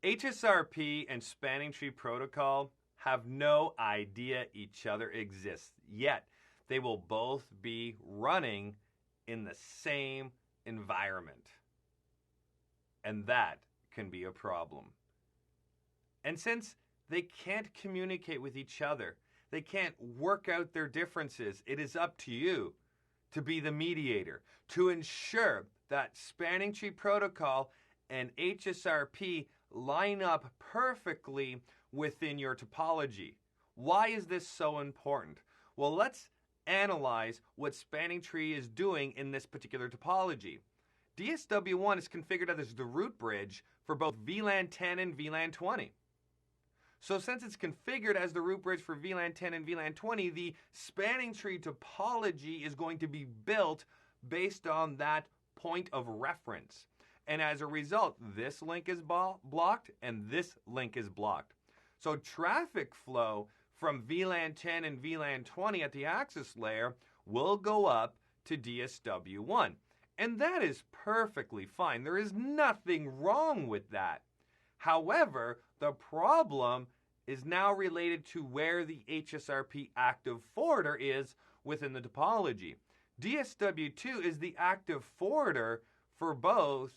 HSRP and Spanning Tree Protocol have no idea each other exists yet. They will both be running in the same environment. And that can be a problem. And since they can't communicate with each other, they can't work out their differences, it is up to you to be the mediator, to ensure that Spanning Tree Protocol and HSRP line up perfectly within your topology. Why is this so important? Well, let's analyze what Spanning Tree is doing in this particular topology. DSW1 is configured as the root bridge for both VLAN 10 and VLAN 20. So since it's configured as the root bridge for VLAN 10 and VLAN 20, the Spanning Tree topology is going to be built based on that point of reference. And as a result, this link is blocked and this link is blocked. So traffic flow from VLAN 10 and VLAN 20 at the access layer will go up to DSW1. And that is perfectly fine. There is nothing wrong with that. However, the problem is now related to where the HSRP active forwarder is within the topology. DSW2 is the active forwarder for both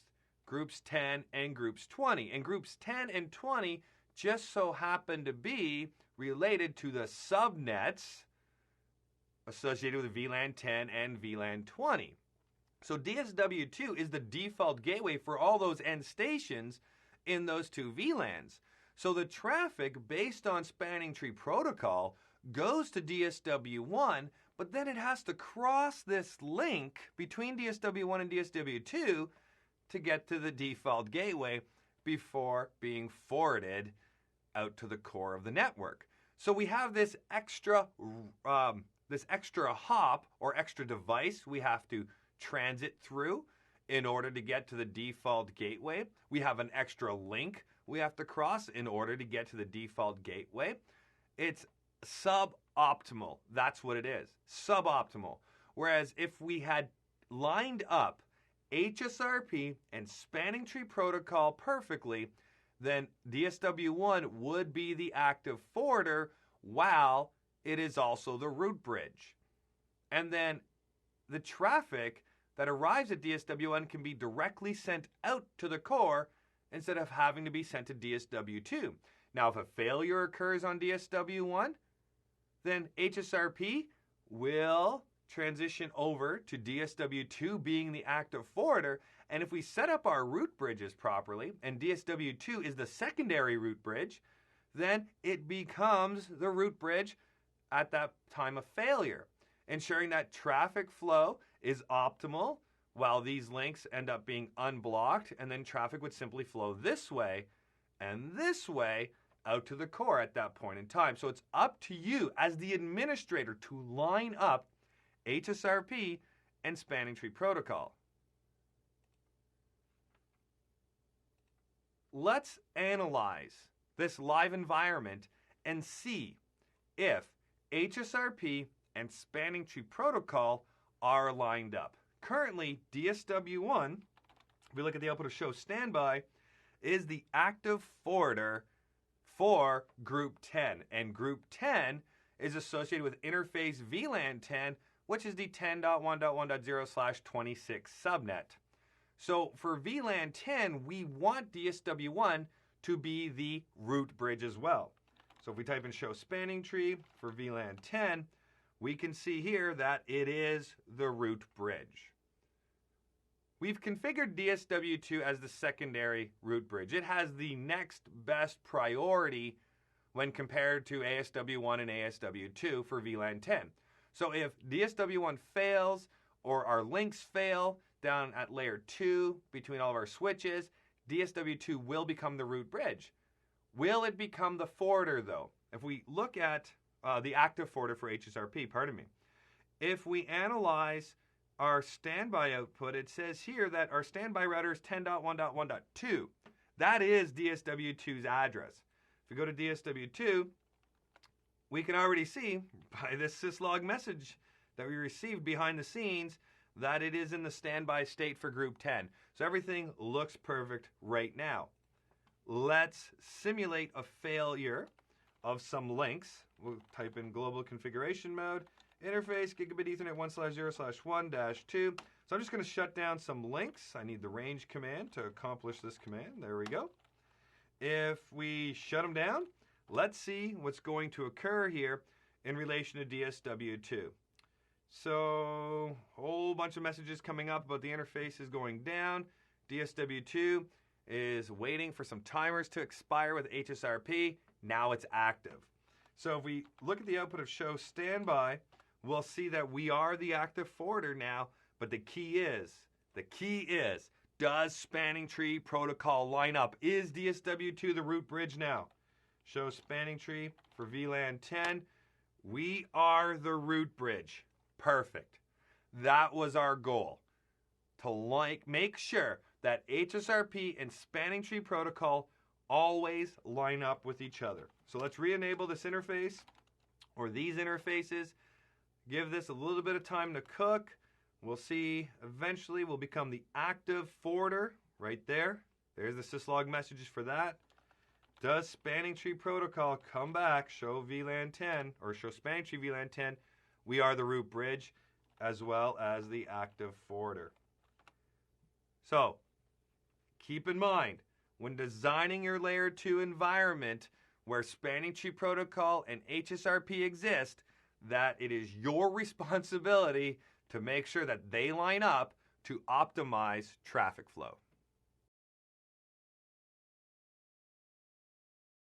groups 10 and groups 20. And groups 10 and 20 just so happen to be related to the subnets associated with VLAN 10 and VLAN 20. So DSW2 is the default gateway for all those end stations in those two VLANs. So the traffic based on Spanning Tree Protocol goes to DSW1, but then it has to cross this link between DSW1 and DSW2 to get to the default gateway before being forwarded out to the core of the network. So we have this extra hop or extra device we have to transit through in order to get to the default gateway. We have an extra link we have to cross in order to get to the default gateway. It's suboptimal. That's what it is. Suboptimal. Whereas if we had lined up HSRP and Spanning Tree Protocol perfectly, then DSW1 would be the active forwarder while it is also the root bridge. And then the traffic that arrives at DSW1 can be directly sent out to the core instead of having to be sent to DSW2. Now, if a failure occurs on DSW1, then HSRP will transition over to DSW2 being the active forwarder. And if we set up our root bridges properly, and DSW2 is the secondary root bridge, then it becomes the root bridge at that time of failure, ensuring that traffic flow is optimal while these links end up being unblocked, and then traffic would simply flow this way and this way out to the core at that point in time. So it's up to you as the administrator to line up HSRP and Spanning Tree Protocol. Let's analyze this live environment and see if HSRP and Spanning Tree Protocol are lined up. Currently, DSW1, if we look at the output of show standby, is the active forwarder for group 10. And group 10 is associated with interface VLAN 10, which is the 10.1.1.0/26 subnet. So for VLAN 10, we want DSW1 to be the root bridge as well. So if we type in show spanning tree for VLAN 10, we can see here that it is the root bridge. We've configured DSW2 as the secondary root bridge. It has the next best priority when compared to ASW1 and ASW2 for VLAN 10. So if DSW1 fails or our links fail down at layer 2 between all of our switches, DSW2 will become the root bridge. Will it become the forwarder though? If we look at the active forwarder for HSRP, if we analyze our standby output, it says here that our standby router is 10.1.1.2. That is DSW2's address. If we go to DSW2, we can already see by this syslog message that we received behind the scenes that it is in the standby state for group 10. So everything looks perfect right now. let's simulate a failure of some links. We'll type in global configuration mode, interface, gigabit Ethernet 1/0/1-2. So I'm just going to shut down some links. I need the range command to accomplish this command. There we go. If we shut them down, let's see what's going to occur here in relation to DSW2. So a whole bunch of messages coming up about the interface is going down. DSW2 is waiting for some timers to expire with HSRP. Now it's active. So if we look at the output of show standby, we'll see that we are the active forwarder now. But the key is, does spanning tree protocol line up? Is DSW2 the root bridge now? Show spanning tree for VLAN 10. We are the root bridge. Perfect. That was our goal. To make sure that HSRP and spanning tree protocol always line up with each other. So let's re-enable this interface, or these interfaces. Give this a little bit of time to cook. We'll see eventually we'll become the active forwarder right there. There's the syslog messages for that. Does spanning tree protocol come back, show VLAN 10, or show spanning tree VLAN 10? We are the root bridge as well as the active forwarder. So keep in mind, when designing your layer 2 environment where spanning tree protocol and HSRP exist, that it is your responsibility to make sure that they line up to optimize traffic flow.